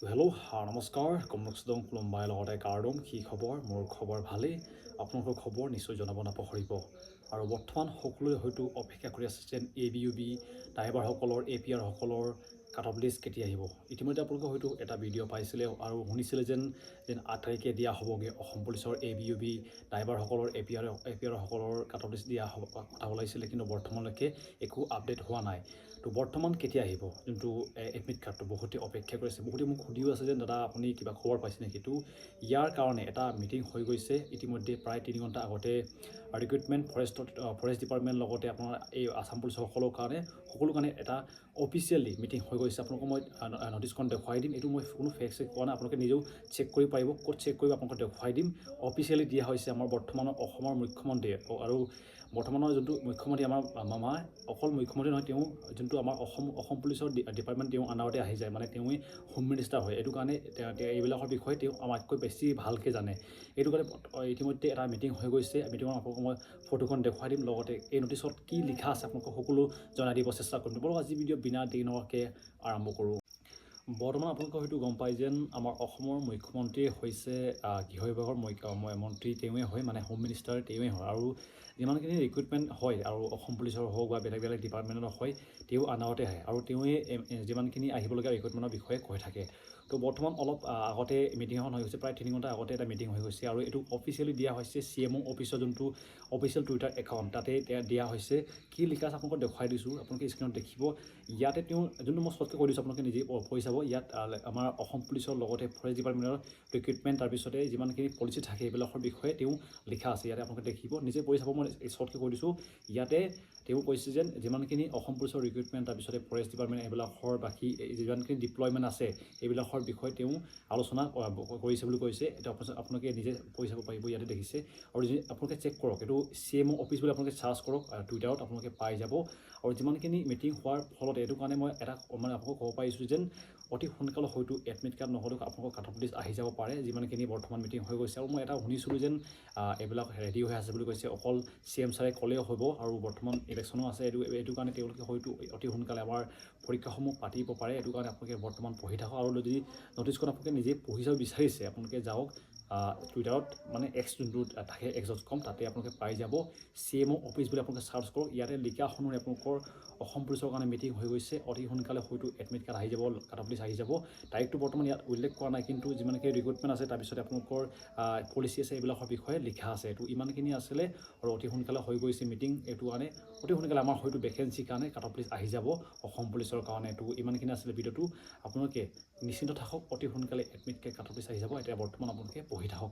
তো হেল্ল' নমস্কাৰ কমৰকচদং খুলুমবাই লগতে কাৰ্ডম কি খবৰ মোৰ খবৰ ভালেই আপোনালোকৰ খবৰ নিশ্চয় জনাব নাপাহৰিব আৰু বৰ্তমান সকলোৱে হয়তো অপেক্ষা কৰি আছে যেন ABUB ড্ৰাইভাৰসকলৰ APR সকলৰ কাট অফ লিষ্ট কেতিয়া আহিব ইতিমধ্যে আপোনালোকে হয়তো এটা ভিডিঅ' পাইছিলে আৰু শুনিছিলে যেন 8 তাৰিখে দিয়া হ'বগৈ অসম পুলিচৰ ABUB ড্ৰাইভাৰসকলৰ APR সকলৰ কাট অফ লিষ্ট দিয়া হ'ব কথা ওলাইছিলে কিন্তু বৰ্তমানলৈকে একো আপডেট হোৱা নাই তো বৰ্তমান কেতিয়া আহিব যোনটো এডমিট কাৰ্ডটো বহুতে অপেক্ষা কৰিছে বহুতে মোক সুধিও আছে যেন দাদা আপুনি কিবা খবৰ পাইছে নেকি তো ইয়াৰ কাৰণে এটা মিটিং হৈ গৈছে ইতিমধ্যে প্ৰায় 3 ঘণ্টা আগতে ৰিক্ৰুটমেণ্ট ফৰেষ্ট ডিপাৰ্টমেণ্ট লগতে আপোনাৰ এই আসাম পুলিচ সকলৰ কাৰণে সকলো কাৰণে এটা অফিচিয়েলি মিটিং হৈ গৈছে আপোনালোকক মই নটিছখন দেখুৱাই দিম এইটো মই কোনো ফেক চেক কৰা নাই আপোনালোকে নিজেও চেক কৰিব পাৰিব ক'ত চেক কৰিব আপোনালোকক দেখুৱাই দিম অফিচিয়েলি দিয়া হৈছে আমাৰ বৰ্তমানৰ অসমৰ মুখ্যমন্ত্ৰী আৰু বৰ্তমানৰ যোনটো মুখ্যমন্ত্ৰী আমাৰ মামা অকল মুখ্যমন্ত্ৰী নহয় তেওঁ যোনটো আমাৰ অসম পুলিচৰ ডিপাৰ্টমেণ্ট তেওঁ আণ্ডাৰতে আহি যায় মানে তেওঁৱে হোম মিনিষ্টাৰ হয় এইটো কাৰণে এইবিলাকৰ বিষয়ে তেওঁ আমাতকৈ বেছি ভালকৈ জানে এইটো কাৰণে ইতিমধ্যে এটা মিটিং হৈ গৈছে মিটিঙত আপোনালোকক মই ফটোখন দেখুৱাই দিম লগতে এই নটিছত কি লিখা আছে আপোনালোকক সকলো জনাই দিব চেষ্টা কৰিম বলক আজি ভিডিঅ' বিনা দেৰি নোহোৱাকৈ আৰম্ভ কৰোঁ বৰ্তমান আপোনালোকে হয়তো গম পায় যেন আমাৰ অসমৰ মুখ্যমন্ত্ৰী হৈছে গৃহ বিভাগৰ মন্ত্ৰী তেওঁৱে হয় মানে হোম মিনিষ্টাৰ তেওঁৱে হয় আৰু যিমানখিনি ৰিক্ৰুটমেণ্ট হয় আৰু অসম পুলিচৰ হওক বা বেলেগ বেলেগ ডিপাৰ্টমেণ্টৰ হয় তেওঁ আণ্ডাৰতে আহে আৰু তেওঁৱে যিমানখিনি আহিবলগীয়া ৰিক্ৰুটমেণ্টৰ বিষয়ে কৈ থাকে তো বৰ্তমান অলপ আগতে মিটিং এখন হৈ গৈছে প্ৰায় 3 ঘণ্টা আগতে এটা মিটিং হৈ গৈছে আৰু এইটো অফিচিয়েলি দিয়া হৈছে CMO অফিচৰ যোনটো অফিচিয়েল টুইটাৰ একাউণ্ট তাতে দিয়া হৈছে কি লিখা আছে আপোনালোকক দেখুৱাই দিছোঁ আপোনালোকে স্ক্ৰীণত দেখিব ইয়াতে তেওঁ যোনটো মই চৰ্টকৈ কৈ দিছোঁ আপোনালোকে নিজে পঢ়ি চাব ইয়াত আমাৰ অসম পুলিচৰ লগতে ফৰেষ্ট ডিপাৰ্টমেণ্টৰ ৰিক্ৰুটমেণ্ট তাৰপিছতে যিমানখিনি পলিচি থাকে এইবিলাকৰ বিষয়ে তেওঁ লিখা আছে ইয়াতে আপোনালোকে দেখিব নিজে পঢ়ি চাব মই চৰ্টকৈ কৈ দিছোঁ ইয়াতে তেওঁ কৈছে যেন যিমানখিনি অসম পুলিচৰ ৰিক্ৰুটমেণ্ট তাৰপিছতে ফৰেষ্ট ডিপাৰ্টমেণ্ট এইবিলাকৰ বাকী যিমানখিনি ডিপ্লয়মেণ্ট আছে এইবিলাকৰ বিষয়ে তেওঁ আলোচনা কৰিছে বুলি কৈছে এটা আপোনালোকে নিজে পঢ়ি চাব পাৰিব ইয়াতে দেখিছে আৰু আপোনালোকে চেক কৰক এইটো CMO অফিচ বুলি আপোনালোকে চাৰ্চ কৰক টুইটাৰত আপোনালোকে পাই যাব আৰু যিমানখিনি মিটিং হোৱাৰ ফলত এইটো কাৰণে মই এটা মানে আপোনালোকক ক'ব পাৰিছোঁ যেন অতি সোনকালে হয়তো এডমিট কাৰ্ড নহ'লেও আপোনালোকৰ কাট অফ লিষ্ট আহি যাব পাৰে যিমানখিনি বৰ্তমান মিটিং হৈ গৈছে আৰু মই এটা শুনিছিলোঁ যেন এইবিলাক ৰেডি হৈ আছে বুলি কৈছে অকল CM ছাৰে ক'লেও হ'ব আৰু বৰ্তমান ইলেকশ্যনো আছে এইটো কাৰণে তেওঁলোকে হয়তো অতি সোনকালে আমাৰ পৰীক্ষাসমূহ পাতিব পাৰে এইটো কাৰণে আপোনালোকে বৰ্তমান পঢ়ি থাকক আৰু যদি নটিছখন আপোনালোকে নিজে পঢ়ি চাব বিচাৰিছে আপোনালোকে যাওক টুইটাৰত মানে এক্স যোনটো থাকে x.com তাতে আপোনালোকে পাই যাব CMO অফিচ বুলি আপোনালোকে চাৰ্চ কৰক ইয়াতে লিখা শুনোৰে আপোনালোকৰ অসম পুলিচৰ কাৰণে মিটিং হৈ গৈছে অতি সোনকালে হয়তো এডমিট কাৰ্ড আহি যাব কাট অফ লিষ্ট আহি যাব তাৰিখটো বৰ্তমান ইয়াত উল্লেখ কৰা নাই কিন্তু যিমানখিনি ৰিক্ৰুটমেণ্ট আছে তাৰপিছতে আপোনালোকৰ পলিচি আছে এইবিলাকৰ বিষয়ে লিখা আছে এইটো ইমানখিনি আছিলে আৰু অতি সোনকালে হৈ গৈছে মিটিং এইটো কাৰণে অতি সোনকালে আমাৰ হয়তো ভেকেঞ্চিৰ কাৰণে কাট অফ লিষ্ট আহি যাব অসম পুলিচৰ কাৰণে এইটো ইমানখিনি আছিলে ভিডিঅ'টো আপোনালোকে নিশ্চিন্ত থাকক অতি সোনকালে এডমিট কাট অফ লিষ্ট আহি যাব এতিয়া বৰ্তমান আপোনালোকে পঢ়ি থাকক